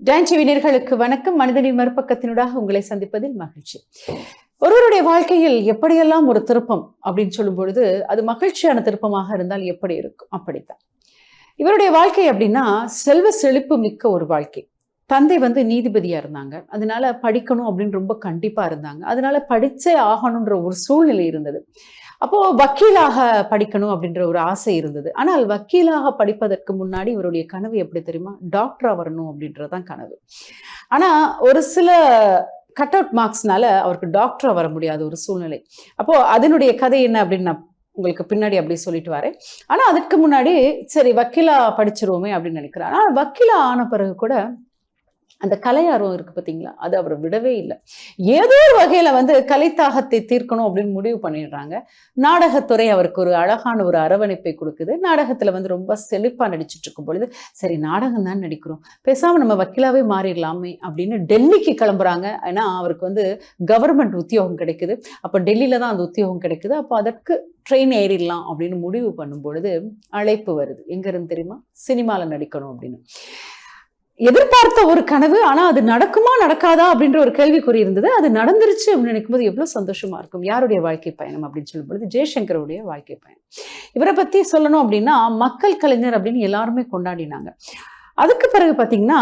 Don TV நேயர்களுக்கு வணக்கம். மனிதனின் மறுபக்கத்தினூடாக உங்களை சந்திப்பதில் மகிழ்ச்சி. ஒருவருடைய வாழ்க்கையில் எப்படியெல்லாம் ஒரு திருப்பம் அப்படின்னு சொல்லும் பொழுது அது மகிழ்ச்சியான திருப்பமாக இருந்தால் எப்படி இருக்கும்? அப்படித்தான் இவருடைய வாழ்க்கை. அப்படின்னா செல்வ செழிப்பு மிக்க ஒரு வாழ்க்கை. தந்தை நீதிபதியா இருந்தாங்க, அதனால படிக்கணும் அப்படின்னு ரொம்ப கண்டிப்பா இருந்தாங்க. அதனால படிச்சே ஆகணுன்ற ஒரு சூழ்நிலை இருந்தது. அப்போ வக்கீலாக படிக்கணும் அப்படின்ற ஒரு ஆசை இருந்தது. ஆனால் வக்கீலாக படிப்பதற்கு முன்னாடி இவருடைய கனவு எப்படி தெரியுமா? டாக்டரா வரணும் அப்படின்றதான் கனவு. ஆனா ஒரு சில கட் அவுட் மார்க்ஸ்னால அவருக்கு டாக்டரா வர முடியாத ஒரு சூழ்நிலை. அப்போ அதனுடைய கதை என்ன அப்படின்னு நான் உங்களுக்கு பின்னாடி அப்படி சொல்லிட்டு வரேன். ஆனா அதுக்கு முன்னாடி சரி வக்கீலா படிச்சிருவோமே அப்படின்னு நினைக்கிறேன். ஆனா வக்கீலா ஆன பிறகு கூட அந்த கலையார்வம் இருக்கு பார்த்தீங்களா, அது அவர் விடவே இல்லை. ஏதோ ஒரு வகையில கலைத்தாகத்தை தீர்க்கணும் அப்படின்னு முடிவு பண்ணிடுறாங்க. நாடகத்துறை அவருக்கு ஒரு அழகான ஒரு அரவணைப்பை கொடுக்குது. நாடகத்துல ரொம்ப செழிப்பா நடிச்சுட்டு இருக்கும் பொழுது சரி நாடகம் தான் நடிக்கிறோம், பேசாம நம்ம வக்கீலாவே மாறிடலாமே அப்படின்னு டெல்லிக்கு கிளம்புறாங்க. ஏன்னா அவருக்கு கவர்மெண்ட் உத்தியோகம் கிடைக்குது. அப்ப டெல்லியில தான் அந்த உத்தியோகம் கிடைக்குது. அப்போ அதற்கு ட்ரெயின் ஏறிடலாம் அப்படின்னு முடிவு பண்ணும் பொழுது அழைப்பு வருது. எங்க இருந்து தெரியுமா? சினிமால நடிக்கணும் அப்படின்னு. எதிர்பார்த்த ஒரு கனவு, ஆனா அது நடக்குமா நடக்காதா அப்படின்ற ஒரு கேள்விக்குறி இருந்தது. அது நடந்துருச்சு அப்படின்னு நினைக்கும்போது எவ்வளவு சந்தோஷமா இருக்கும். யாருடைய வாழ்க்கை பயணம் அப்படின்னு சொல்லும் பொழுது ஜெய்சங்கருடைய வாழ்க்கை பயணம். இவரை பத்தி சொல்லணும் அப்படின்னா மக்கள் கலைஞர் அப்படின்னு எல்லாருமே கொண்டாடினாங்க. அதுக்கு பிறகு பாத்தீங்கன்னா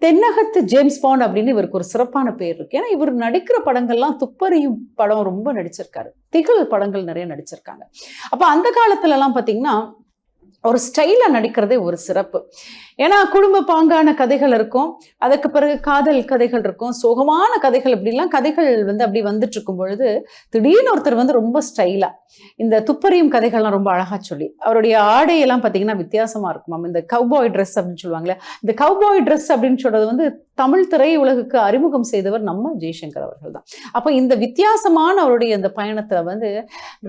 தென்னகத்து ஜேம்ஸ் பாண்ட் அப்படின்னு இவருக்கு ஒரு சிறப்பான பேர் இருக்கு. ஏன்னா இவர் நடிக்கிற படங்கள்லாம் துப்பறியும் படம் ரொம்ப நடிச்சிருக்காரு, திகில் படங்கள் நிறைய நடிச்சிருக்காங்க. அப்ப அந்த காலத்துல எல்லாம் பாத்தீங்கன்னா ஒரு ஸ்டைலா நடிக்கிறதே ஒரு சிறப்பு. ஏன்னா குடும்ப பாங்கான கதைகள் இருக்கும், அதுக்கு பிறகு காதல் கதைகள் இருக்கும், சோகமான கதைகள், இப்படிலாம் கதைகள் அப்படி வந்துட்டு இருக்கும் பொழுது திடீர்னு ஒருத்தர் ரொம்ப ஸ்டைலா இந்த துப்பறியும் கதைகள்லாம் ரொம்ப அழகா சொல்லி அவருடைய ஆடையெல்லாம் பார்த்தீங்கன்னா வித்தியாசமா இருக்கும். இந்த கவ்பாய் ட்ரெஸ் அப்படின்னு சொல்லுவாங்களே, இந்த கவ்பாய் ட்ரெஸ் அப்படின்னு சொல்றது தமிழ் திரையுலகுக்கு அறிமுகம் செய்தவர் நம்ம ஜெய்சங்கர் அவர்கள் தான். அப்போ இந்த வித்தியாசமான அவருடைய இந்த பயணத்துல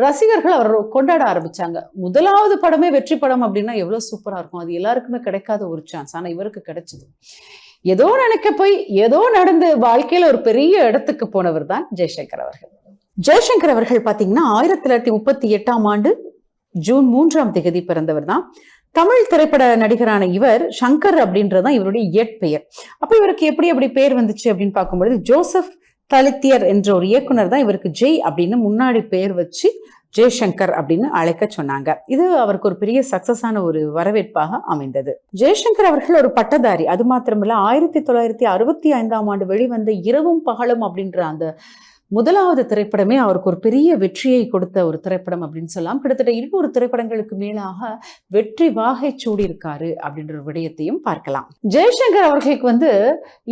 ரசிகர்கள் அவர் கொண்டாட ஆரம்பிச்சாங்க. முதலாவது படமே வெற்றி படம் அப்படின்னா எவ்வளவு சூப்பரா இருக்கும். அது எல்லாருக்குமே கிடைக்காத ஒரு சான்ஸ், ஆனா இவருக்கு கிடைச்சது. ஏதோ நினைக்க போய் ஏதோ நடந்து வாழ்க்கையில ஒரு பெரிய இடத்துக்கு போனவர் தான் ஜெய்சங்கர் அவர்கள். ஜெய்சங்கர் அவர்கள் பாத்தீங்கன்னா 1938 ஜூன் 3 பிறந்தவர் தான். தமிழ் திரைப்பட நடிகரான இவர் சங்கர் அப்படின்றதான் இவருடைய இயற்பெயர். அப்ப இவருக்கு எப்படி பேர் வந்துச்சு அப்படின்னு பார்க்கும்பொழுது ஜோசப் தலித்தியர் என்ற ஒரு இயக்குனர் தான் இவருக்கு ஜெய் அப்படின்னு முன்னாடி பேர் வச்சு ஜெய்சங்கர் அப்படின்னு அழைக்க சொன்னாங்க. இது அவருக்கு ஒரு பெரிய சக்சஸான ஒரு வரவேற்பாக அமைந்தது. ஜெய்சங்கர் அவர்கள் ஒரு பட்டதாரி. அது மாத்திரமில்ல 1965 வெளிவந்த இரவும் பகலும் அப்படின்ற அந்த முதலாவது திரைப்படமே அவருக்கு ஒரு பெரிய வெற்றியை கொடுத்த ஒரு திரைப்படம் அப்படின்னு சொல்லலாம். கிட்டத்தட்ட 200 திரைப்படங்களுக்கு மேலாக வெற்றி வாகை சூடியிருக்காரு அப்படின்ற ஒரு விடயத்தையும் பார்க்கலாம். ஜெய்சங்கர் அவர்களுக்கு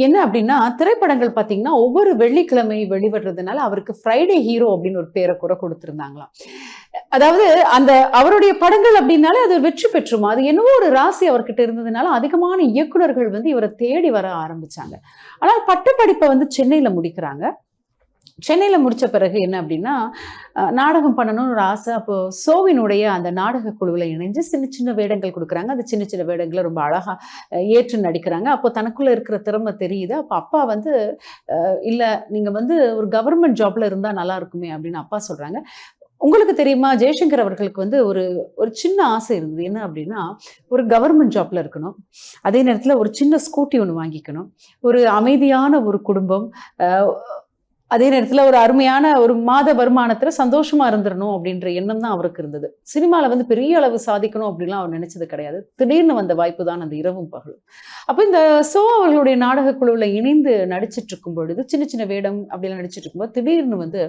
என்ன அப்படின்னா திரைப்படங்கள் பார்த்தீங்கன்னா ஒவ்வொரு வெள்ளிக்கிழமை வெளிவடுறதுனால அவருக்கு ஃப்ரைடே ஹீரோ அப்படின்னு ஒரு பேரை கூட கொடுத்திருந்தாங்களாம். அதாவது அந்த அவருடைய படங்கள் அப்படின்னாலே அது வெற்றி பெற்றுமா, அது என்னவோ ஒரு ராசி அவர்கிட்ட இருந்ததுனால அதிகமான இயக்குனர்கள் இவரை தேடி வர ஆரம்பிச்சாங்க. ஆனால் பட்டப்படிப்பை சென்னையில முடிக்கிறாங்க. சென்னையில முடிச்ச பிறகு என்ன அப்படின்னா நாடகம் பண்ணணும்னு ஒரு ஆசை. அப்போ சோவினுடைய அந்த நாடக குழுவில் இணைஞ்சு சின்ன சின்ன வேடங்கள் கொடுக்குறாங்க. அந்த சின்ன சின்ன வேடங்களை ரொம்ப அழகா ஏற்று நடிக்கிறாங்க. அப்போ தனக்குள்ள இருக்கிற திறமை தெரியுது. அப்போ அப்பா இல்ல நீங்க ஒரு கவர்மெண்ட் ஜாப்ல இருந்தா நல்லா இருக்குமே அப்படின்னு அப்பா சொல்றாங்க. உங்களுக்கு தெரியுமா, ஜெய்சங்கர் அவர்களுக்கு ஒரு சின்ன ஆசை இருந்தது. என்ன அப்படின்னா ஒரு கவர்மெண்ட் ஜாப்ல இருக்கணும், அதே நேரத்துல ஒரு சின்ன ஸ்கூட்டி ஒன்று வாங்கிக்கணும், ஒரு அமைதியான ஒரு குடும்பம், அதே நேரத்துல ஒரு அருமையான ஒரு மாத வருமானத்துல சந்தோஷமா இருந்துடணும் அப்படின்ற எண்ணம் தான் அவருக்கு இருந்தது. சினிமால பெரிய அளவு சாதிக்கணும் அப்படின்லாம் அவர் நினைச்சது கிடையாது. திடீர்னு வந்த வாய்ப்பு தான் அந்த இரவும் பகலும். அப்போ இந்த சோ அவர்களுடைய நாடக குழுவில் இணைந்து நடிச்சிட்டு இருக்கும் பொழுது சின்ன சின்ன வேடம் அப்படிலாம் நடிச்சிட்டு இருக்கும்போது திடீர்னு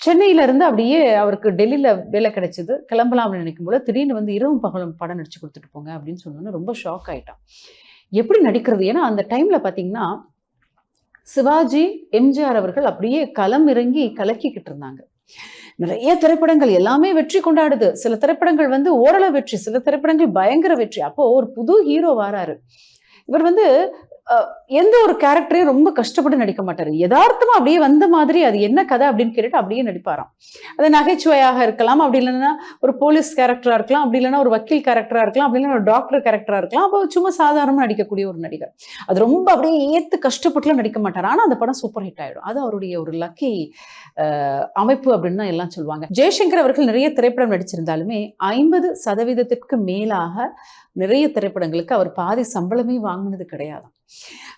சென்னையில இருந்து அப்படியே அவருக்கு டெல்லியில வேலை கிடைச்சது. கிளம்பலாம் அப்படின்னு நினைக்கும் போது திடீர்னு இரவும் பகலும் படம் நடிச்சு கொடுத்துட்டு போங்க அப்படின்னு சொன்னோன்னு ரொம்ப ஷாக் ஆயிட்டான். எப்படி நடிக்கிறது? ஏன்னா அந்த டைம்ல பாத்தீங்கன்னா சிவாஜி, எம்ஜிஆர் அவர்கள் அப்படியே களம் இறங்கி கலக்கிக்கிட்டு இருந்தாங்க. நிறைய திரைப்படங்கள் எல்லாமே வெற்றி கொண்டாடுது. சில திரைப்படங்கள் ஓரளவு வெற்றி, சில திரைப்படங்கள் பயங்கர வெற்றி. அப்போ ஒரு புது ஹீரோ வராரு. இவர் எந்த ஒரு கேரக்டரையும் ரொம்ப கஷ்டப்பட்டு நடிக்க மாட்டாரு. யதார்த்தமா அப்படியே வந்த மாதிரி அது என்ன கதை அப்படின்னு கேட்டுட்டு அப்படியே நடிப்பாராம். அது நகைச்சுவையாக இருக்கலாம், அப்படி இல்லைன்னா ஒரு போலீஸ் கேரக்டரா இருக்கலாம், அப்படி இல்லைன்னா ஒரு வக்கீல் கேரக்டரா இருக்கலாம், அப்படி இல்லைன்னா ஒரு டாக்டர் கேரக்டரா இருக்கலாம். அப்போ சும்மா சாதாரணமா நடிக்கக்கூடிய ஒரு நடிகர். அது ரொம்ப அப்படியே ஏத்து கஷ்டப்பட்டுலாம் நடிக்க மாட்டார். ஆனா அந்த படம் சூப்பர் ஹிட் ஆயிடும். அது அவருடைய ஒரு லக்கி அமைப்பு அப்படின்னு தான் எல்லாம் சொல்லுவாங்க. ஜெய்சங்கர் அவர்கள் நிறைய திரைப்படம் நடிச்சிருந்தாலுமே 50% மேலாக நிறைய திரைப்படங்களுக்கு அவர் பாதி சம்பளமே வாங்கினது கிடையாது.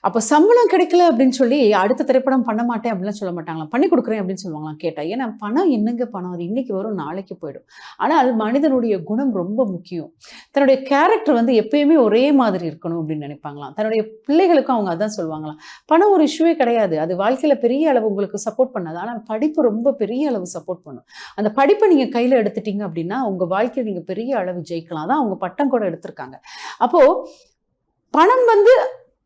அப்போ சம்பளம் கிடைக்கல அப்படின்னு சொல்லி அடுத்த திரைப்படம் பண்ண மாட்டேன் அப்படின்லாம் சொல்ல மாட்டாங்களாம், பண்ணி கொடுக்குறேன் அப்படின்னு சொல்லுவாங்களாம் கேட்டா. ஏன்னா பணம் என்னங்க பணம், அது இன்னைக்கு வரும் நாளைக்கு போயிடும். ஆனால் மனிதனுடைய குணம் ரொம்ப முக்கியம். தன்னுடைய கேரக்டர் வந்து எப்பயுமே ஒரே மாதிரி இருக்கணும் அப்படின்னு நினைப்பாங்களாம். தன்னுடைய பிள்ளைகளுக்கும் அவங்க அதான் சொல்லுவாங்களாம், பணம் ஒரு இஷ்யூவே கிடையாது, அது வாழ்க்கையில பெரிய அளவு உங்களுக்கு சப்போர்ட் பண்ணாது, ஆனால் படிப்பு ரொம்ப பெரிய அளவு சப்போர்ட் பண்ணும். அந்த படிப்பை நீங்க கையில எடுத்துட்டீங்க அப்படின்னா உங்க வாழ்க்கையை நீங்க பெரிய அளவு ஜெயிக்கலாம். அதான் அவங்க பட்டம் கூட எடுத்திருக்காங்க. அப்போ பணம் வந்து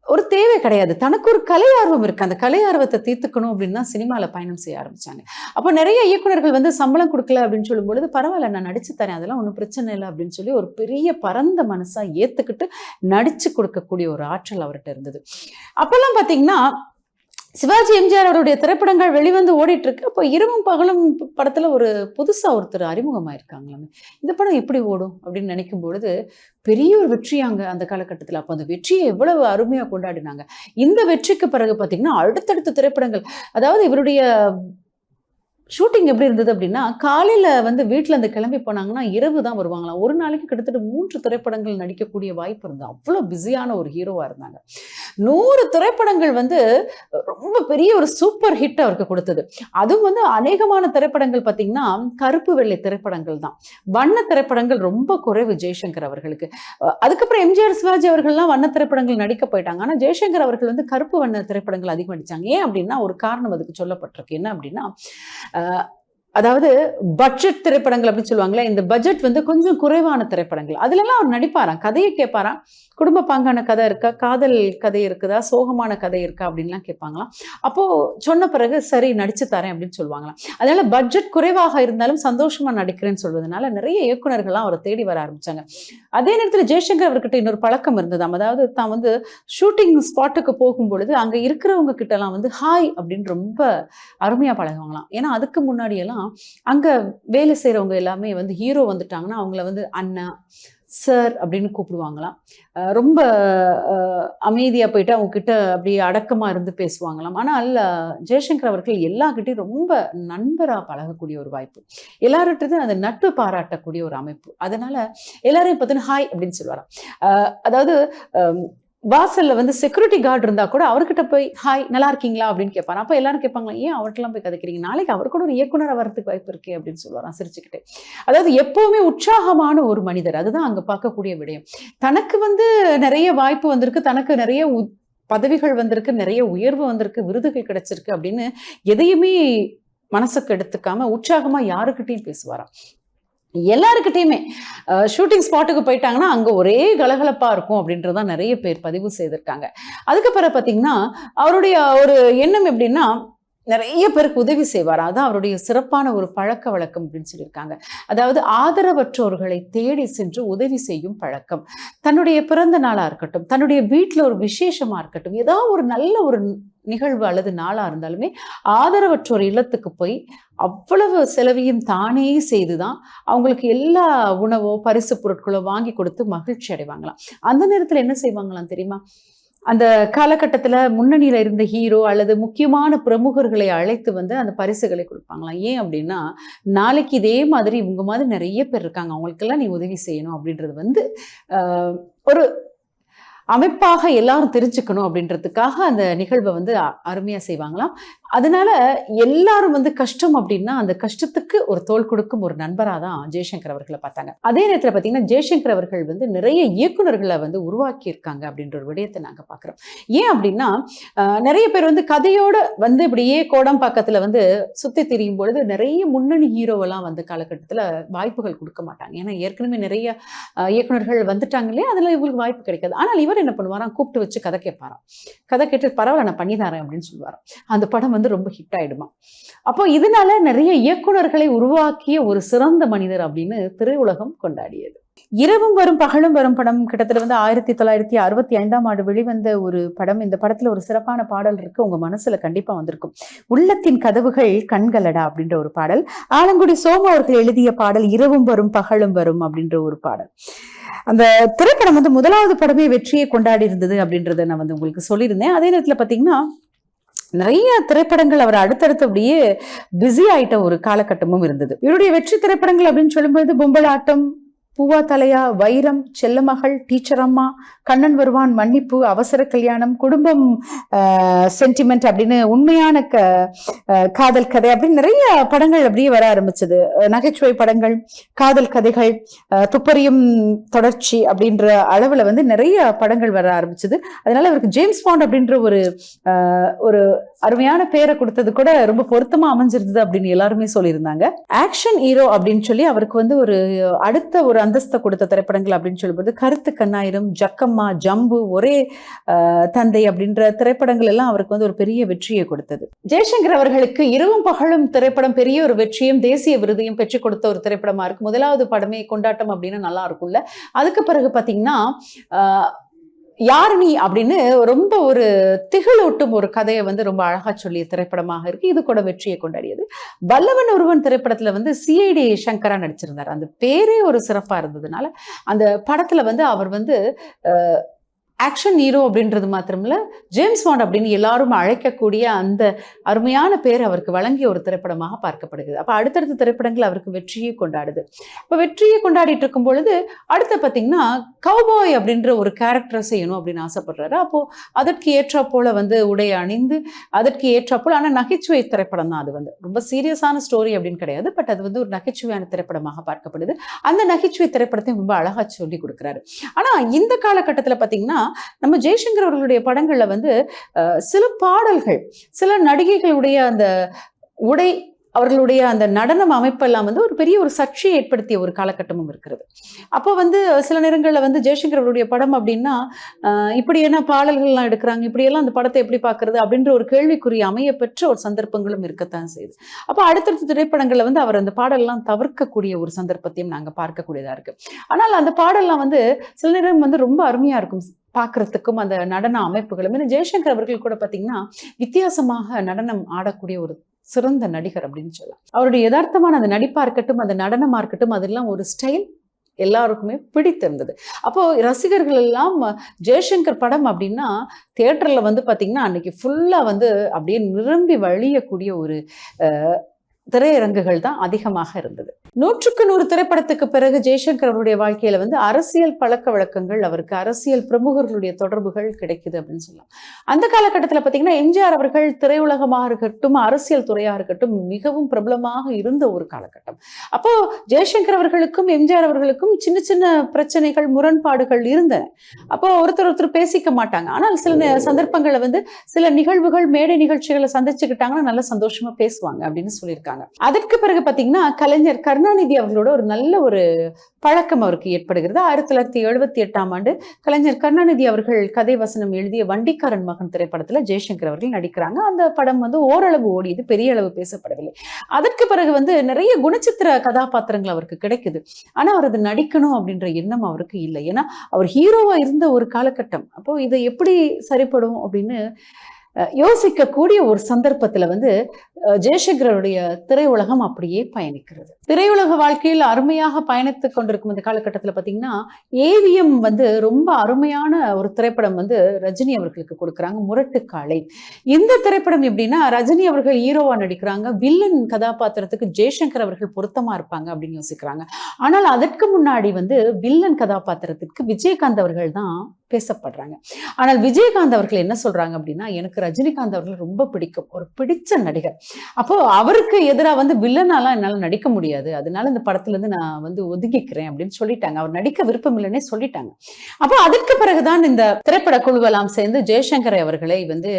ஒரு தேவை கிடையாது. தனக்கு ஒரு கலை ஆர்வம் இருக்கு, அந்த கலை ஆர்வத்தை தீர்த்துக்கணும் அப்படின்னு தான் சினிமாவில் பயணம் செய்ய ஆரம்பிச்சாங்க. அப்போ நிறைய இயக்குனர்கள் வந்து சம்பளம் கொடுக்கல அப்படின்னு சொல்லும் பொழுது, பரவாயில்ல நான் நடிச்சு தரேன், அதெல்லாம் ஒன்றும் பிரச்சனை இல்லை அப்படின்னு சொல்லி ஒரு பெரிய பரந்த மனசா ஏத்துக்கிட்டு நடிச்சு கொடுக்கக்கூடிய ஒரு ஆற்றல் அவர்கிட்ட இருந்தது. அப்பெல்லாம் பார்த்தீங்கன்னா சிவாஜி எம்ஜிஆர் அவருடைய திரைப்படங்கள் வெளிவந்து ஓடிட்டு இருக்கு. அப்போ இரவும் பகலும் படத்துல ஒரு புதுசா ஒருத்தர் அறிமுகமாயிருக்காங்களாமே, இந்த படம் எப்படி ஓடும் அப்படின்னு நினைக்கும் பொழுது பெரிய ஒரு வெற்றியாங்க அந்த காலகட்டத்தில். அப்போ அந்த வெற்றியை எவ்வளவு அருமையா கொண்டாடினாங்க. இந்த வெற்றிக்கு பிறகு பார்த்தீங்கன்னா அடுத்தடுத்த திரைப்படங்கள், அதாவது இவருடைய ஷூட்டிங் எப்படி இருந்தது அப்படின்னா, காலையில் வந்து வீட்டில் இருந்து கிளம்பி போனாங்கன்னா இரவு தான் வருவாங்களாம். ஒரு நாளைக்கு கிட்டத்தட்ட 3 திரைப்படங்கள் நடிக்கக்கூடிய வாய்ப்பு இருந்தது. அவ்வளோ பிஸியான ஒரு ஹீரோவாக இருந்தாங்க. 100 திரைப்படங்கள் வந்து ரொம்ப பெரிய ஒரு சூப்பர் ஹிட் அவருக்கு கொடுத்தது. அதுவும் வந்து அநேகமான திரைப்படங்கள் பார்த்தீங்கன்னா கருப்பு வெள்ளை திரைப்படங்கள் தான். வண்ண திரைப்படங்கள் ரொம்ப குறைவு ஜெய்சங்கர் அவர்களுக்கு. அதுக்கப்புறம் எம்ஜிஆர் சிவாஜி அவர்கள்லாம் வண்ண திரைப்படங்கள் நடிக்க போயிட்டாங்க. ஆனால் ஜெய்சங்கர் அவர்கள் வந்து கருப்பு வண்ண திரைப்படங்கள் அதிகம் நடித்தாங்க. ஏன் அப்படின்னா ஒரு காரணம் அதுக்கு சொல்லப்பட்டிருக்கு. என்ன அப்படின்னா, அதாவது பட்ஜெட் திரைப்படங்கள் அப்படின்னு சொல்லுவாங்களே, இந்த பட்ஜெட் வந்து கொஞ்சம் குறைவான திரைப்படங்கள், அதுலலாம் அவர் நடிப்பாராம், கதையை கேட்பாராம், குடும்ப பாங்கான கதை இருக்கா, காதல் கதை இருக்குதா, சோகமான கதை இருக்கா அப்படின்லாம் கேட்பாங்களாம். அப்போ சொன்ன பிறகு சரி நடிச்சு தரேன் அப்படின்னு சொல்லுவாங்களாம். அதனால பட்ஜெட் குறைவாக இருந்தாலும் சந்தோஷமா நடிக்கிறேன்னு சொல்வதனால நிறைய இயக்குனர்கள்லாம் அவரை தேடி வர ஆரம்பிச்சாங்க. அதே நேரத்தில் ஜெய்சங்கர் அவர்கிட்ட இன்னொரு பழக்கம் இருந்ததாம். அதாவது தான் வந்து ஷூட்டிங் ஸ்பாட்டுக்கு போகும் பொழுது அங்க இருக்கிறவங்க கிட்டலாம் வந்து ஹாய் அப்படின்னு ரொம்ப அருமையா பழகுவாங்களாம். ஏன்னா அதுக்கு முன்னாடி எல்லாம் அங்க வேலை செய்யறவங்க எல்லாமே வந்து ஹீரோ வந்துட்டாங்கன்னா அவங்கள வந்து அண்ணா சார் அப்படின்னு கூப்பிடுவாங்களாம். ரொம்ப அமைதியா போயிட்டு அவங்க கிட்ட அப்படியே அடக்கமா இருந்து பேசுவாங்களாம். ஆனால் ஜெய்சங்கர் அவர்கள் எல்லார்கிட்டையும் ரொம்ப நண்பரா பழகக்கூடிய ஒரு வாய்ப்பு, எல்லார்கிட்டையும் அந்த நட்பு பாராட்டக்கூடிய ஒரு அமைப்பு. அதனால எல்லாரையும் பார்த்தீங்கன்னா ஹாய் அப்படின்னு சொல்லுவாராம். அதாவது வாசல்ல வந்து செக்யூரிட்டி கார்டு இருந்தா கூட அவர்கிட்ட போய் ஹாய் நல்லா இருக்கீங்களா அப்படின்னு கேட்பாரு. அப்ப எல்லாரும் கேட்பாங்களா, ஏன் அவர்கிட்டலாம் போய் கதைக்கிறீங்க, நாளைக்கு அவர் கூட ஒரு இயக்குனரா வரதுக்கு வாய்ப்பு இருக்கு அப்படின்னு சொல்லுவாராம் சிரிச்சுக்கிட்டு. அதாவது எப்பவுமே உற்சாகமான ஒரு மனிதர், அதுதான் அங்க பார்க்கக்கூடிய விடயம். தனக்கு வந்து நிறைய வாய்ப்பு வந்திருக்கு, தனக்கு நிறைய பதவிகள் வந்திருக்கு, நிறைய உயர்வு வந்திருக்கு, விருதுகள் கிடைச்சிருக்கு அப்படின்னு எதையுமே மனசுக்கு எடுத்துக்காம உற்சாகமா யாருக்கிட்டையும் பேசுவாராம். எல்லாருக்கிட்டையுமே ஷூட்டிங் ஸ்பாட்டுக்கு போயிட்டாங்கன்னா அங்கே ஒரே கலகலப்பாக இருக்கும் அப்படின்றதான் நிறைய பேர் பதிவு செய்திருக்காங்க. அதுக்கப்புறம் பார்த்தீங்கன்னா அவருடைய ஒரு எண்ணம் எப்படின்னா, நிறைய பேருக்கு உதவி செய்வார். அதான் அவருடைய சிறப்பான ஒரு பழக்க வழக்கம் அப்படின்னு சொல்லியிருக்காங்க. அதாவது ஆதரவற்றோர்களை தேடி சென்று உதவி செய்யும் பழக்கம். தன்னுடைய பிறந்த நாளாக இருக்கட்டும், தன்னுடைய வீட்டில் ஒரு விசேஷமாக இருக்கட்டும், ஏதாவது ஒரு நல்ல ஒரு நிகழ்வு அல்லது நாளாக இருந்தாலுமே ஆதரவற்றோர் இல்லத்துக்கு போய் அவ்வளவு செலவையும் தானே செய்துதான் அவங்களுக்கு எல்லா உணவோ பரிசு பொருட்களோ வாங்கி கொடுத்து மகிழ்ச்சி அடைவாங்களாம். அந்த நேரத்தில் என்ன செய்வாங்களாம் தெரியுமா, அந்த காலகட்டத்தில் முன்னணியில் இருந்த ஹீரோ அல்லது முக்கியமான பிரமுகர்களை அழைத்து வந்து அந்த பரிசுகளை கொடுப்பாங்களாம். ஏன் அப்படின்னா, நாளைக்கு இதே மாதிரி இவங்க மாதிரி நிறைய பேர் இருக்காங்க, அவங்களுக்கெல்லாம் நீ உதவி செய்யணும் அப்படின்றது வந்து ஒரு அமைப்பாக எல்லாரும் தெரிஞ்சுக்கணும் அப்படின்றதுக்காக அந்த நிகழ்வை வந்து அருமையா செய்வாங்களாம். அதனால எல்லாரும் வந்து கஷ்டம் அப்படின்னா அந்த கஷ்டத்துக்கு ஒரு தோள் கொடுக்கும் ஒரு நண்பராக தான் ஜெய்சங்கர் அவர்களை பார்த்தாங்க. அதே நேரத்தில் பார்த்தீங்கன்னா ஜெய்சங்கர் அவர்கள் வந்து நிறைய இயக்குனர்களை வந்து உருவாக்கி இருக்காங்க அப்படின்ற ஒரு விடயத்தை நாங்கள் பார்க்குறோம். ஏன் அப்படின்னா, நிறைய பேர் வந்து கதையோட வந்து இப்படியே கோடம்பாக்கத்தில் வந்து சுற்றி திரியும் பொழுது நிறைய முன்னணி ஹீரோவெல்லாம் வந்து காலகட்டத்தில் வாய்ப்புகள் கொடுக்க மாட்டாங்க. ஏன்னா ஏற்கனவே நிறைய இயக்குனர்கள் வந்துட்டாங்க இல்லையா, அதில் இவங்களுக்கு வாய்ப்பு கிடைக்காது. ஆனால் இவர் என்ன பண்ணுவாராம், கூப்பிட்டு வச்சு கதை கேட்பாராம். கதை கேட்டு பரவாயில்ல நான் பண்ணி தரேன் அப்படின்னு சொல்லுவாராம். அந்த படம் வந்து ரொம்ப ஹிட் ஆயிடுமா. அப்போ இதனால நிறைய இயக்குனர்களை உருவாக்கிய ஒரு சிறந்த மனிதர் அப்படின்னு திரையுலகம் கொண்டாடியது. இரவும் வரும் பகலும் வரும் படம் கிட்டத்தட்ட வந்து 1965ஆம் ஆண்டு வெளிவந்த ஒரு படம். இந்த படத்துல ஒரு சிறப்பான பாடல் இருக்கு, உங்க மனசுல கண்டிப்பா வந்திருக்கும். உள்ளத்தின் கதவுகள் கண்களடா அப்படின்ற ஒரு பாடல். ஆலங்குடி சோமு அவர்கள் எழுதிய பாடல் இரவும் வரும் பகலும் வரும் அப்படின்ற ஒரு பாடல். அந்த திரைப்படம் வந்து முதலாவது படமே வெற்றியை கொண்டாடி இருந்தது அப்படின்றத நான் வந்து உங்களுக்கு சொல்லியிருந்தேன். அதே நேரத்துல பாத்தீங்கன்னா நிறைய திரைப்படங்கள் அவர் அடுத்தடுத்து அப்படியே பிஸி ஆயிட்ட ஒரு காலகட்டமும் இருந்தது. இவருடைய வெற்றி திரைப்படங்கள் அப்படின்னு சொல்லும்போது பொம்பலாட்டம், பூவா தலையா, வைரம், செல்லமகள், டீச்சர் அம்மா, கண்ணன் வருவான், மன்னிப்பு, அவசர கல்யாணம், குடும்பம், சென்டிமெண்ட் அப்படின்னு உண்மையான காதல் கதை அப்படின்னு நிறைய படங்கள் அப்படியே வர ஆரம்பிச்சது. நகைச்சுவை படங்கள், காதல் கதைகள், துப்பறியும் தொடர்ச்சி அப்படின்ற அளவுல வந்து நிறைய படங்கள் வர ஆரம்பிச்சது. அதனால அவருக்கு ஜேம்ஸ் பாண்ட் அப்படின்ற ஒரு அருமையான பேரை கொடுத்தது கூட ரொம்ப பொருத்தமா அமைஞ்சிருந்தது அப்படின்னு எல்லாருமே சொல்லியிருந்தாங்க. ஆக்ஷன் ஹீரோ அப்படின்னு சொல்லி அவருக்கு வந்து அடுத்த ஒரு அந்தஸ்தை கொடுத்த திரைப்படங்கள் அப்படின்னு சொல்லும்போது கருத்து கண்ணாயிரம், ஜக்கம்மா, ஜம்பு, ஒரே தந்தை அப்படின்ற திரைப்படங்கள் எல்லாம் அவருக்கு வந்து ஒரு பெரிய வெற்றியை கொடுத்தது. ஜெய்சங்கர் அவர்களுக்கு இரவும் பகலும் திரைப்படம் பெரிய ஒரு வெற்றியும் தேசிய விருதையும் பெற்றுக் கொடுத்த ஒரு திரைப்படமா இருக்கு. முதலாவது படமே கொண்டாட்டம் அப்படின்னு நல்லா இருக்கும்ல. அதுக்கு பிறகு பாத்தீங்கன்னா யாரினி அப்படின்னு ரொம்ப ஒரு திகழூட்டும் ஒரு கதையை வந்து ரொம்ப அழகா சொல்லிய திரைப்படமாக இருக்கு. இது கூட வெற்றியை கொண்டாடியது. வல்லவன் ஒருவன் திரைப்படத்துல வந்து சிஐடி சங்கரா நடிச்சிருந்தார். அந்த பேரே ஒரு சிறப்பா இருந்ததுனால அந்த படத்துல வந்து அவர் வந்து ஆக்ஷன் ஹீரோ அப்படின்றது மாத்திரமில்ல, ஜேம்ஸ் பாண்ட் அப்படின்னு எல்லாரும் அழைக்கக்கூடிய அந்த அருமையான பேர் அவருக்கு வழங்கிய ஒரு திரைப்படமாக பார்க்கப்படுகிறது. அப்போ அடுத்தடுத்த திரைப்படங்கள் அவருக்கு வெற்றியை கொண்டாடுது. இப்போ வெற்றியை கொண்டாடிட்டு இருக்கும் பொழுது அடுத்து பார்த்தீங்கன்னா கவுபாய் அப்படின்ற ஒரு கேரக்டரை செய்யணும் அப்படின்னு ஆசைப்படுறாரு. அப்போ அதற்கு ஏற்றா போல வந்து உடை அணிந்து அதற்கு ஏற்றா போல, ஆனால் நகைச்சுவை திரைப்படம் தான். அது வந்து ரொம்ப சீரியஸான ஸ்டோரி அப்படின்னு கிடையாது. பட் அது வந்து ஒரு நகைச்சுவையான திரைப்படமாக பார்க்கப்படுது. அந்த நகைச்சுவை திரைப்படத்தையும் ரொம்ப அழகா சொல்லி கொடுக்குறாரு. ஆனா இந்த காலகட்டத்தில் பார்த்தீங்கன்னா நம்ம ஜெய்சங்கர் அவர்களுடைய படங்கள்ல வந்து சில பாடல்கள், சில நடிகைகளுடைய அந்த உடை, அவர்களுடைய அந்த நடனம் அமைப்பெல்லாம் வந்து ஒரு பெரிய ஒரு சர்ச்சையை ஏற்படுத்திய ஒரு காலகட்டமும் இருக்கிறது. அப்போ வந்து சில நேரங்களில் வந்து ஜெய்சங்கர் அவருடைய படம் அப்படின்னா இப்படி என்ன பாடல்கள்லாம் எடுக்கிறாங்க, இப்படியெல்லாம் அந்த படத்தை எப்படி பார்க்கறது அப்படின்ற ஒரு கேள்விக்குரிய அமைய பெற்ற ஒரு சந்தர்ப்பங்களும் இருக்கத்தான் செய்யுது. அப்போ அடுத்தடுத்த திரைப்படங்களில் வந்து அவர் அந்த பாடல்லாம் தவிர்க்கக்கூடிய ஒரு சந்தர்ப்பத்தையும் நாங்கள் பார்க்கக்கூடியதா இருக்கு. ஆனால் அந்த பாடல்லாம் வந்து சில நேரம் வந்து ரொம்ப அருமையா இருக்கும் பார்க்கறதுக்கும், அந்த நடன அமைப்புகளும். ஏன்னா ஜெய்சங்கர் அவர்கள் கூட பார்த்தீங்கன்னா வித்தியாசமாக நடனம் ஆடக்கூடிய ஒரு சிறந்த நடிகர் அப்படின்னு சொல்லலாம். அவருடைய யதார்த்தமான அந்த நடிப்பா இருக்கட்டும், அந்த நடனமா இருக்கட்டும், அதெல்லாம் ஒரு ஸ்டைல் எல்லாருக்குமே பிடித்திருந்தது. அப்போ ரசிகர்கள் எல்லாம் ஜெய்சங்கர் படம் அப்படின்னா தியேட்டர்ல வந்து பாத்தீங்கன்னா அன்னைக்கு ஃபுல்லா வந்து அப்படியே நிரம்பி வழியக்கூடிய ஒரு திரையரங்குகள் தான் அதிகமாக இருந்தது. 100க்கு 100 திரைப்படத்துக்கு பிறகு ஜெய்சங்கர் அவருடைய வாழ்க்கையில வந்து அரசியல் பழக்க வழக்கங்கள், அவருக்கு அரசியல் பிரமுகர்களுடைய தொடர்புகள் கிடைக்குது அப்படின்னு சொல்லலாம். அந்த காலகட்டத்தில் பார்த்தீங்கன்னா எம்ஜிஆர் அவர்கள் திரையுலகமாக இருக்கட்டும், அரசியல் துறையாக இருக்கட்டும் மிகவும் பிரபலமாக இருந்த ஒரு காலகட்டம். அப்போ ஜெய்சங்கர் அவர்களுக்கும் எம்ஜிஆர் அவர்களுக்கும் சின்ன சின்ன பிரச்சனைகள், முரண்பாடுகள் இருந்தன. அப்போ ஒருத்தர் பேசிக்க மாட்டாங்க. ஆனால் சில சந்தர்ப்பங்களை வந்து சில நிகழ்வுகள், மேடை நிகழ்ச்சிகளை சந்திச்சுக்கிட்டாங்கன்னா நல்ல சந்தோஷமா பேசுவாங்க அப்படின்னு சொல்லியிருக்காங்க. அதற்கு பிறகு பாத்தீங்கன்னா கலைஞர் கருணாநிதி அவர்களோட ஒரு நல்ல ஒரு பழக்கம் அவருக்கு ஏற்படுகிறது. 1978 கலைஞர் கருணாநிதி அவர்கள் கதை வசனம் எழுதிய வண்டிக்காரன் மகன் திரைப்படத்துல ஜெய்சங்கர் அவர்கள் நடிக்கிறாங்க. அந்த படம் வந்து ஓரளவு ஓடியது, பெரிய அளவு பேசப்படவில்லை. அதற்கு பிறகு வந்து நிறைய குணச்சித்திர கதாபாத்திரங்கள் அவருக்கு கிடைக்குது. ஆனா அவர் அது நடிக்கணும் அப்படின்ற எண்ணம் அவருக்கு இல்லை. ஏன்னா அவர் ஹீரோவா இருந்த ஒரு காலகட்டம். அப்போ இதை எப்படி சரிப்படும் அப்படின்னு யோசிக்கக்கூடிய ஒரு சந்தர்ப்பத்துல வந்து ஜெய்சங்கருடைய திரையுலகம் அப்படியே பயணிக்கிறது. திரையுலக வாழ்க்கையில் அருமையாக பயணித்துக் கொண்டிருக்கும் இந்த காலகட்டத்தில் பார்த்தீங்கன்னா ஏவிஎம் வந்து ரொம்ப அருமையான ஒரு திரைப்படம் வந்து ரஜினி அவர்களுக்கு கொடுக்குறாங்க, முரட்டுக்காலை. இந்த திரைப்படம் எப்படின்னா ரஜினி அவர்கள் ஹீரோவா நடிக்கிறாங்க, வில்லன் கதாபாத்திரத்துக்கு ஜெய்சங்கர் அவர்கள் பொருத்தமா இருப்பாங்க அப்படின்னு யோசிக்கிறாங்க. ஆனால் அதற்கு முன்னாடி வந்து வில்லன் கதாபாத்திரத்திற்கு விஜயகாந்த் அவர்கள் தான் பேசப்படுறாங்க. ஆனால் விஜயகாந்த் அவர்கள் என்ன சொல்றாங்க அப்படின்னா, எனக்கு ரஜினிகாந்த் அவர்கள் ரொம்ப பிடிக்கும், ஒரு பிடிச்ச நடிகர். அப்போ அவருக்கு எதிராக வந்து வில்லனாலாம் என்னால நடிக்க முடியாது, அதனால இந்த படத்துல இருந்து நான் வந்து ஒதுங்கிக்கிறேன் அப்படின்னு சொல்லிட்டாங்க. அவர் நடிக்க விருப்பம் இல்லைன்னே சொல்லிட்டாங்க. அப்போ அதற்கு பிறகுதான் இந்த திரைப்பட குழுவெல்லாம் சேர்ந்து ஜெய்சங்கர் அவர்களை வந்து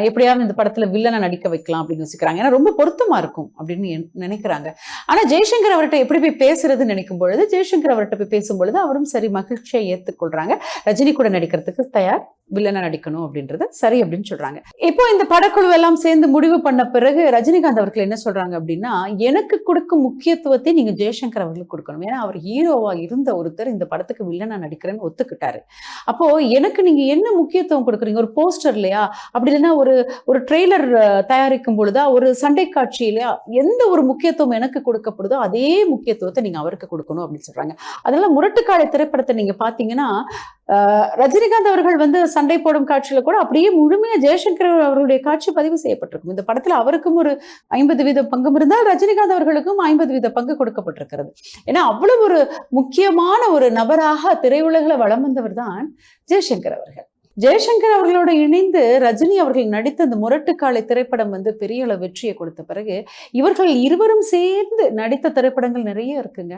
எப்படியாவது இந்த படத்துல வில்லனை நடிக்க வைக்கலாம் அப்படின்னு யோசிக்கிறாங்க. ஏன்னா ரொம்ப பொருத்தமா இருக்கும் அப்படின்னு நினைக்கிறாங்க. ஆனா ஜெய்சங்கர் அவர்கிட்ட எப்படி போய் பேசுறதுன்னு நினைக்கும் பொழுது, ஜெய்சங்கர் அவர்கிட்ட போய் பேசும்பொழுது அவரும் சரி மகிழ்ச்சியை ஏற்றுக்கொள்றாங்க. ரஜினி கூட நடிக்கிறதுக்கு தயார், வில்லனா நடிக்கணும் அப்படின்றது சரி அப்படின்னு சொல்றாங்க. இப்போ இந்த படக்குழு எல்லாம் சேர்ந்து முடிவு பண்ண பிறகு ரஜினிகாந்த் அவர்கள் என்ன சொல்றாங்க அப்படின்னா, எனக்கு கொடுக்கும் முக்கியத்துவத்தை நீங்க ஜெய்சங்கர் அவர்களுக்கு கொடுக்கணும். ஏன்னா அவர் ஹீரோவா இருந்த ஒருத்தர் இந்த படத்துக்கு வில்லனா நடிக்கிறேன்னு ஒத்துக்கிட்டாரு. அப்போ எனக்கு நீங்க என்ன முக்கியத்துவம் கொடுக்குறீங்க? ஒரு போஸ்டர் இல்லையா, அப்படி இல்லைன்னா ஒரு ட்ரெய்லர் தயாரிக்கும் பொழுதா, ஒரு சண்டை காட்சி இல்லையா, எந்த ஒரு முக்கியத்துவம் எனக்கு கொடுக்கப்படுதோ அதே முக்கியத்துவத்தை நீங்க அவருக்கு கொடுக்கணும் அப்படின்னு சொல்றாங்க. அதனால முரட்டுக்காலை திரைப்படத்தை நீங்க பாத்தீங்கன்னா ரஜினிகாந்த் அவர்கள் வந்து சண்டை போடும் காட்சியில கூட அப்படியே முழுமையா ஜெய்சங்கர் அவர்களுடைய காட்சி பதிவு செய்யப்பட்டிருக்கும். இந்த படத்துல அவருக்கும் ஒரு 50% பங்கு இருந்தால் ரஜினிகாந்த் அவர்களுக்கும் 50% பங்கு கொடுக்கப்பட்டிருக்கிறது. ஏன்னா அவ்வளவு ஒரு முக்கியமான ஒரு நபராக திரையுலகில் வலம் வந்தவர் தான் ஜெய்சங்கர் அவர்கள். ஜெய்சங்கர் அவர்களோட இணைந்து ரஜினி அவர்கள் நடித்த அந்த முரட்டுக்காலை திரைப்படம் வந்து பெரிய அளவு வெற்றியை கொடுத்த பிறகு இவர்கள் இருவரும் சேர்ந்து நடித்த திரைப்படங்கள் நிறைய இருக்குங்க.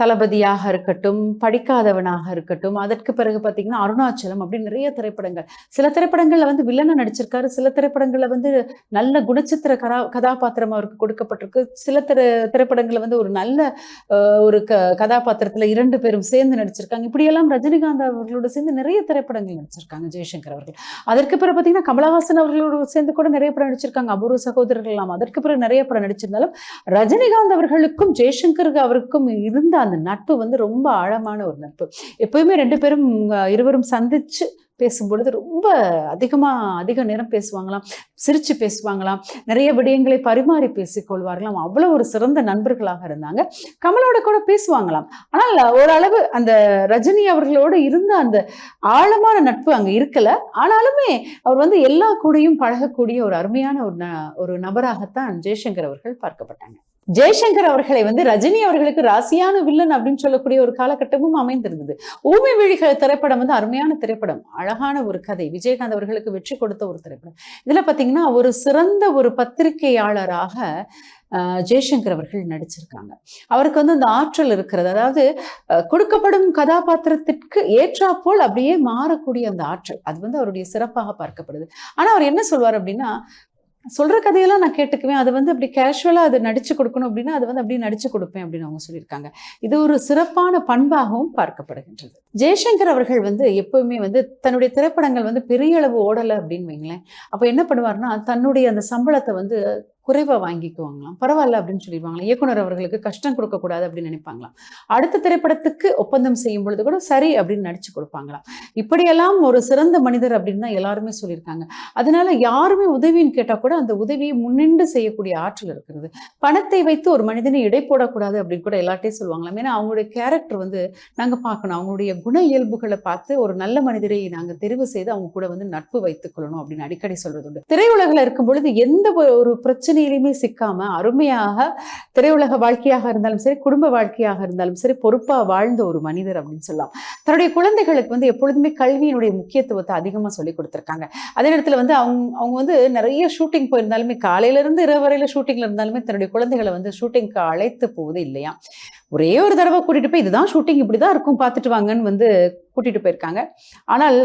தளபதியாக இருக்கட்டும், படிக்காதவனாக இருக்கட்டும், அதற்கு பிறகு பார்த்தீங்கன்னா அருணாச்சலம் அப்படின்னு நிறைய திரைப்படங்கள். சில திரைப்படங்கள்ல வந்து வில்லனா நடிச்சிருக்காரு, சில திரைப்படங்கள்ல வந்து நல்ல குணச்சித்திர கதாபாத்திரம் அவருக்கு கொடுக்கப்பட்டிருக்கு. சில திரைப்படங்கள்ல வந்து ஒரு நல்ல ஒரு கதாபாத்திரத்துல 2 பேரும் சேர்ந்து நடிச்சிருக்காங்க. இப்படியெல்லாம் ரஜினிகாந்த் அவர்களோட சேர்ந்து நிறைய திரைப்படங்கள் நடிச்சிருக்காங்க ஜெய்சங்கர் அவர்கள். அதற்கு பிறகு பார்த்தீங்கன்னா கமலஹாசன் அவர்களோட சேர்ந்து கூட நிறைய படம் நடிச்சிருக்காங்க. அபூர்வ சகோதரர்கள் எல்லாம் அதற்கு பிறகு நிறைய படம் நடிச்சிருந்தாலும் ரஜினிகாந்த் அவர்களுக்கும் ஜெய்சங்கர் அவருக்கும் இருந்த அந்த நட்பு வந்து ரொம்ப ஆழமான ஒரு நட்பு. எப்பயுமே 2 பேரும் இருவரும் சந்திச்சு பேசும்பொழுது ரொம்ப அதிக நேரம் பேசுவாங்களாம், சிரிச்சு பேசுவாங்களாம், நிறைய விடயங்களை பரிமாறி பேசிக்கொள்வார்களாம். அவ்வளவு ஒரு சிறந்த நண்பர்களாக இருந்தாங்க. கமலோட கூட பேசுவாங்களாம். ஆனால் ஓரளவு அந்த ரஜினி அவர்களோடு இருந்த அந்த ஆழமான நட்பு அங்க இருக்கல. ஆனாலுமே அவர் வந்து எல்லா கூடயும் பழகக்கூடிய ஒரு அருமையான ஒரு நபராகத்தான் ஜெய்சங்கர் அவர்கள் பார்க்கப்பட்டாங்க. ஜெய்சங்கர் அவர்களை வந்து ரஜினி அவர்களுக்கு ராசியான வில்லன் அப்படின்னு சொல்லக்கூடிய ஒரு காலகட்டமும் அமைந்திருந்தது. ஊமை விழிகள் திரைப்படம் வந்து அருமையான திரைப்படம், அழகான ஒரு கதை, விஜயகாந்த் அவர்களுக்கு வெற்றி கொடுத்த ஒரு திரைப்படம். இதுல பாத்தீங்கன்னா ஒரு சிறந்த ஒரு பத்திரிகையாளராக ஜெய்சங்கர் அவர்கள் நடிச்சிருக்காங்க. அவருக்கு வந்து அந்த ஆற்றல் இருக்கிறது. அதாவது கொடுக்கப்படும் கதாபாத்திரத்திற்கு ஏற்றாப்போல் அப்படியே மாறக்கூடிய அந்த ஆற்றல், அது வந்து அவருடைய சிறப்பாக பார்க்கப்படுது. ஆனா அவர் என்ன சொல்வார் அப்படின்னா, சொல்ற கதையெல்லாம் நான் கேட்டுக்குவேன், அது வந்து அப்படி கேஷுவலா அது நடிச்சு கொடுக்கணும் அப்படின்னா அது வந்து அப்படியே நடிச்சு கொடுப்பேன் அப்படின்னு அவங்க சொல்லியிருக்காங்க. இது ஒரு சிறப்பான பண்பாகவும் பார்க்கப்படுகின்றது. ஜெய்சங்கர் அவர்கள் வந்து எப்பவுமே வந்து தன்னுடைய திரைப்படங்கள் வந்து பெரிய அளவு ஓடலை அப்படின்னு வைங்களேன். அப்ப என்ன பண்ணுவார்னா, தன்னுடைய அந்த சம்பளத்தை வந்து குறைவா வாங்கிக்குவாங்களாம். பரவாயில்ல அப்படின்னு சொல்லிடுவாங்களாம். இயக்குனர் அவர்களுக்கு கஷ்டம் கொடுக்கக்கூடாது அப்படின்னு நினைப்பாங்களாம். அடுத்த திரைப்படத்துக்கு ஒப்பந்தம் செய்யும் பொழுது கூட சரி அப்படின்னு நடிச்சு கொடுப்பாங்களாம். இப்படியெல்லாம் ஒரு சிறந்த மனிதர் அப்படின்னு தான் எல்லாருமே சொல்லியிருக்காங்க. அதனால யாருமே உதவின்னு கேட்டா கூட அந்த உதவியை முன்னின்று செய்யக்கூடிய ஆற்றல் இருக்கிறது. பணத்தை வைத்து ஒரு மனிதனை இடை போடக்கூடாது அப்படின்னு கூட எல்லார்ட்டையும் சொல்லுவாங்களாம். ஏன்னா அவங்களுடைய கேரக்டர் வந்து நாங்க பார்க்கணும், அவங்களுடைய குண இயல்புகளை பார்த்து ஒரு நல்ல மனிதரை நாங்க தெரிவு செய்து அவங்க கூட வந்து நட்பு வைத்துக் கொள்ளணும் அப்படின்னு அடிக்கடி சொல்றது உண்டு. திரையுலகில் இருக்கும் பொழுது எந்த ஒரு பிரச்சனையிலுமே சிக்காம அருமையாக திரையுலக வாழ்க்கையாக இருந்தாலும் சரி, குடும்ப வாழ்க்கையாக இருந்தாலும் சரி, பொறுப்பா வாழ்ந்த ஒரு மனிதர் அப்படின்னு சொல்லலாம். தன்னுடைய குழந்தைகளுக்கு வந்து எப்பொழுதுமே கல்வியினுடைய முக்கியத்துவத்தை அதிகமா சொல்லி கொடுத்திருக்காங்க. அதே நேரத்துல வந்து அவங்க வந்து நிறைய ஷூட்டிங் போயிருந்தாலுமே, காலையில இருந்து இரவு வரையில ஷூட்டிங்ல இருந்தாலுமே தன்னுடைய குழந்தைகளை வந்து ஷூட்டிங்க்கு அழைத்து போவது இல்லையா. ஒரே ஒரு தடவை கூட்டிட்டு போய் இதுதான் ஷூட்டிங், இப்படிதான் இருக்கும் பார்த்துட்டு வாங்கன்னு வந்து கூட்டிட்டு போயிருக்காங்க. ஆனால்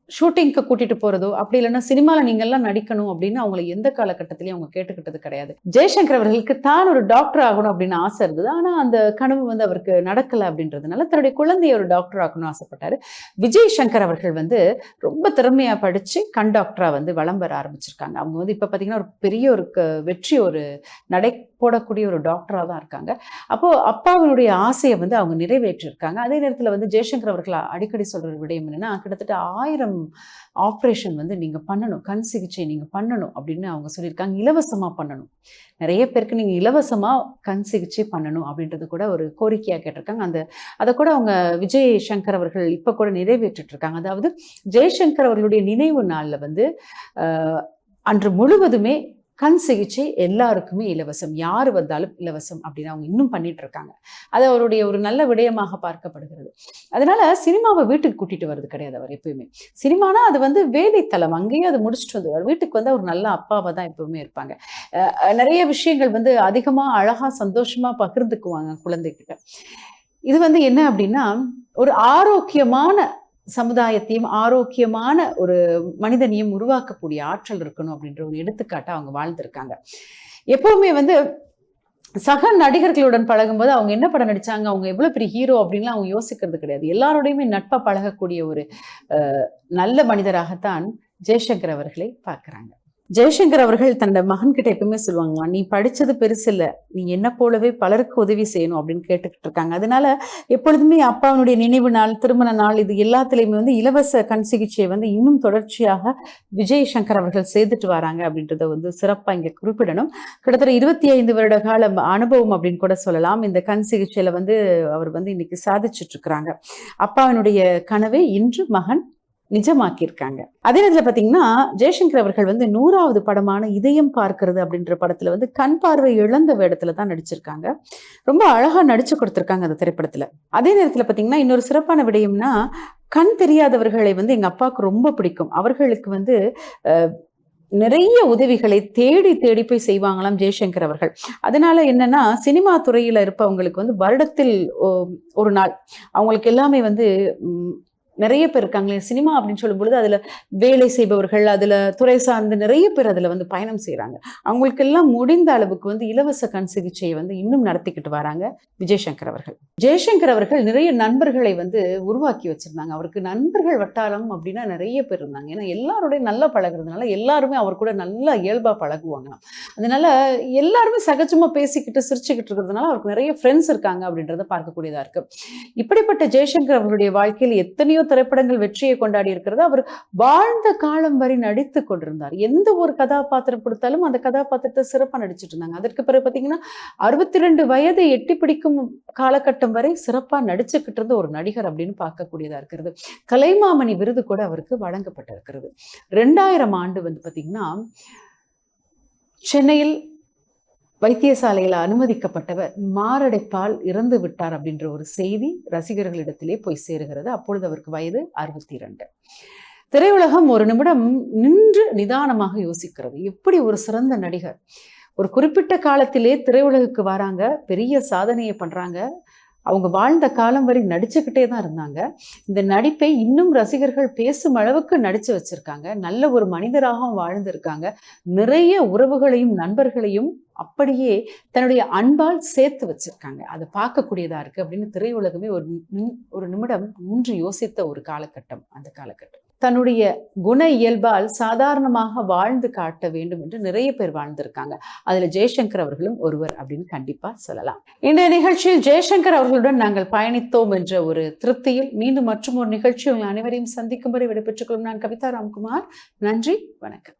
ஷூட்டிங்க்கு கூட்டிட்டு போறதோ அப்படி இல்லைன்னா சினிமால நீங்க எல்லாம் நடிக்கணும் அப்படின்னு அவங்களை எந்த காலகட்டத்திலையும் அவங்க கேட்டுக்கிட்டது கிடையாது. ஜெய்சங்கர் அவர்களுக்கு தான் ஒரு டாக்டர் ஆகணும் அப்படின்னு ஆசை இருந்தது. ஆனா அந்த கனவு வந்து அவருக்கு நடக்கல அப்படின்றதுனால தன்னுடைய குழந்தைய ஒரு டாக்டர் ஆகணும்னு ஆசைப்பட்டாரு. விஜய் சங்கர் அவர்கள் வந்து ரொம்ப திறமையா படிச்சு கண் டாக்டரா வந்து வலம் வர ஆரம்பிச்சிருக்காங்க. அவங்க வந்து இப்ப பாத்தீங்கன்னா ஒரு பெரிய ஒரு வெற்றி ஒரு நடை போடக்கூடிய ஒரு டாக்டரா தான் இருக்காங்க. அப்போ அப்பாவினுடைய ஆசையை வந்து அவங்க நிறைவேற்றிருக்காங்க. அதே நேரத்துல வந்து ஜெய்சங்கர் அவர்கள் அடிக்கடி சொல்ற விடயம் என்னன்னா, கிட்டத்தட்ட 1000 ஆப்ரேஷன் வந்து நீங்க பண்ணணும், கண் சிகிச்சை நீங்க பண்ணணும் அப்படின்னு அவங்க சொல்லியிருக்காங்க. இலவசமா பண்ணணும், நிறைய பேருக்கு நீங்க இலவசமா கண் சிகிச்சை பண்ணணும் அப்படின்றது கூட ஒரு கோரிக்கையா கேட்டிருக்காங்க. அதை கூட அவங்க விஜய் சங்கர் அவர்கள் இப்ப கூட நிறைவேற்றிட்டு இருக்காங்க. அதாவது ஜெய்சங்கர் அவர்களுடைய நினைவு நாள்ல வந்து அன்று முழுவதுமே கண் சிகிச்சை எல்லாருக்குமே இலவசம், யார் வந்தாலும் இலவசம் அப்படின்னு அவங்க இன்னும் பண்ணிட்டு இருக்காங்க. அது அவருடைய ஒரு நல்ல விடயமாக பார்க்கப்படுகிறது. அதனால சினிமாவை வீட்டுக்கு கூட்டிட்டு வர்றது கிடையாது அவர் எப்பயுமே. சினிமானா அது வந்து வேலைத்தலம், அங்கேயே அதை முடிச்சுட்டு வந்துடுவார். வீட்டுக்கு வந்து ஒரு நல்ல அப்பாவை தான் எப்பவுமே இருப்பாங்க. நிறைய விஷயங்கள் வந்து அதிகமா அழகா சந்தோஷமா பகிர்ந்துக்குவாங்க குழந்தைகிட்ட. இது வந்து என்ன அப்படின்னா, ஒரு ஆரோக்கியமான சமுதாயத்தையும் ஆரோக்கியமான ஒரு மனிதனையும் உருவாக்கக்கூடிய ஆற்றல் இருக்கணும் அப்படின்ற ஒரு எடுத்துக்காட்டை அவங்க வாழ்ந்திருக்காங்க. எப்பவுமே வந்து சக நடிகர்களுடன் பழகும்போது அவங்க என்ன படம் நடிச்சாங்க, அவங்க எவ்வளவு பெரிய ஹீரோ அப்படின்லாம் அவங்க யோசிக்கிறது கிடையாது. எல்லாரோடையுமே நட்பா பழகக்கூடிய ஒரு நல்ல மனிதராகத்தான் ஜெய்சங்கர் அவர்களை பார்க்கிறாங்க. ஜெய்சங்கர் அவர்கள் தன்னோட மகன்கிட்ட எப்பவுமே சொல்லுவாங்க, நீ படிச்சது பெருசு இல்ல, நீ என்ன போலவே பலருக்கு உதவி செய்யணும் அப்படின்னு கேட்டுக்கிட்டு இருக்காங்க. அதனால எப்பொழுதுமே அப்பாவுடைய நினைவு நாள், திருமண நாள், இது எல்லாத்துலயுமே வந்து இலவச கண் சிகிச்சையை வந்து இன்னும் தொடர்ச்சியாக விஜய் சங்கர் அவர்கள் செய்துட்டு வராங்க அப்படின்றத வந்து சிறப்பா இங்க குறிப்பிடணும். கிட்டத்தட்ட 25 வருட கால அனுபவம் அப்படின்னு கூட சொல்லலாம். இந்த கண் சிகிச்சையில வந்து அவர் வந்து இன்னைக்கு சாதிச்சுட்டு இருக்கிறாங்க. அப்பாவினுடைய கனவை இன்று மகன் நிஜமாக்கியிருக்காங்க. அதே நேரத்துல பாத்தீங்கன்னா ஜெய்சங்கர் அவர்கள் வந்து 100வது படமான இதயம் பார்க்கிறது அப்படின்ற படத்துல வந்து கண் பார்வை இழந்த வேடத்துல தான் நடிச்சிருக்காங்க. ரொம்ப அழகா நடிச்சு கொடுத்திருக்காங்க அந்த திரைப்படத்துல. அதே நேரத்துல பாத்தீங்கன்னா இன்னொரு சிறப்பான விடயம்னா, கண் தெரியாதவர்களை வந்து எங்க அப்பாவுக்கு ரொம்ப பிடிக்கும். அவர்களுக்கு வந்து நிறைய உதவிகளை தேடி தேடி போய் செய்வாங்களாம் ஜெய்சங்கர் அவர்கள். அதனால என்னன்னா, சினிமா துறையில இருப்பவங்களுக்கு வந்து வருடத்தில் ஒரு நாள் அவங்களுக்கு எல்லாமே வந்து நிறைய பேர் இருக்காங்களே. சினிமா அப்படின்னு சொல்லும் பொழுது அதுல வேலை செய்பவர்கள், அதுல துறை சார்ந்து நிறைய பேர் அதுல வந்து பயணம் செய்யறாங்க. அவங்களுக்கு எல்லாம் முடிந்த அளவுக்கு வந்து இலவச கண் சிகிச்சையை வந்து இன்னும் நடத்திக்கிட்டு வராங்க விஜய்சங்கர் அவர்கள். ஜெய்சங்கர் அவர்கள் நிறைய நண்பர்களை வந்து உருவாக்கி வச்சிருந்தாங்க. அவருக்கு நண்பர்கள் வட்டாரம் அப்படின்னா நிறைய பேர் இருந்தாங்க. ஏன்னா எல்லாரோடய நல்லா பழகுறதுனால எல்லாருமே அவர் கூட நல்லா இயல்பா பழகுவாங்க. அதனால எல்லாருமே சகஜமா பேசிக்கிட்டு சிரிச்சுக்கிட்டு இருக்கிறதுனால அவருக்கு நிறைய ஃப்ரெண்ட்ஸ் இருக்காங்க அப்படின்றத பார்க்கக்கூடியதா இருக்கு. இப்படிப்பட்ட ஜெய்சங்கர் அவர்களுடைய வாழ்க்கையில் எத்தனையோ திரைப்படங்கள் வெற்றியை கொண்டாடி இருக்கிறது. அவர் வாழ்ந்த காலம் வரை நடித்து கொண்டிருந்தார். எந்த ஒரு கதாபாத்திரம் கொடுத்தாலும் அந்த கதாபாத்திரத்தை சிறப்பா நடிச்சிட்டு இருந்தாங்க. அதற்கு பிறகு பாத்தீங்கன்னா 62 வயதை எட்டி பிடிக்கும் காலகட்டம் வரை சிறப்பா நடிச்சுக்கிட்டு இருந்த ஒரு நடிகர் அப்படின்னு பார்க்கக்கூடியதா இருக்கிறது. கலைமாமணி விருது கூட அவருக்கு வழங்கப்பட்டிருக்கிறது. 2000 ஆண்டு வந்து பாத்தீங்கன்னா சென்னையில் வைத்தியசாலையில் அனுமதிக்கப்பட்டவர் மாரடைப்பால் இறந்து விட்டார் அப்படின்ற ஒரு செய்தி ரசிகர்களிடத்திலே போய் சேருகிறது. அப்பொழுது அவருக்கு வயது 62. திரையுலகம் ஒரு நிமிடம் நின்று நிதானமாக யோசிக்கிறது. எப்படி ஒரு சிறந்த நடிகர் ஒரு குறிப்பிட்ட காலத்திலே திரையுலகுக்கு வராங்க, பெரிய சாதனையை பண்றாங்க. அவங்க வாழ்ந்த காலம் வரை நடிச்சுக்கிட்டே தான் இருந்தாங்க. இந்த நடிப்பை இன்னும் ரசிகர்கள் பேசும் அளவுக்கு நடிச்சு வச்சிருக்காங்க. நல்ல ஒரு மனிதராகவும் வாழ்ந்திருக்காங்க. நிறைய உறவுகளையும் நண்பர்களையும் அப்படியே தன்னுடைய அன்பால் சேர்த்து வச்சிருக்காங்க. அதை பார்க்கக்கூடியதா இருக்கு அப்படின்னு திரையுலகமே ஒரு நிமிடம் நின்று யோசித்த ஒரு காலகட்டம் அந்த காலகட்டம். தன்னுடைய குண இயல்பால் சாதாரணமாக வாழ்ந்து காட்ட வேண்டும் என்று நிறைய பேர் வாழ்ந்திருக்காங்க. அதுல ஜெய்சங்கர் அவர்களும் ஒருவர் அப்படின்னு கண்டிப்பா சொல்லலாம். இந்த நிகழ்ச்சியில் ஜெய்சங்கர் அவர்களுடன் நாங்கள் பயணித்தோம் என்ற ஒரு திருப்தியில் மீண்டும் மற்றும் ஒரு நிகழ்ச்சி உங்கள் அனைவரையும் சந்திக்கும் வரை விடைபெற்றுக் கொள்ளும் நான் கவிதா ராம்குமார். நன்றி, வணக்கம்.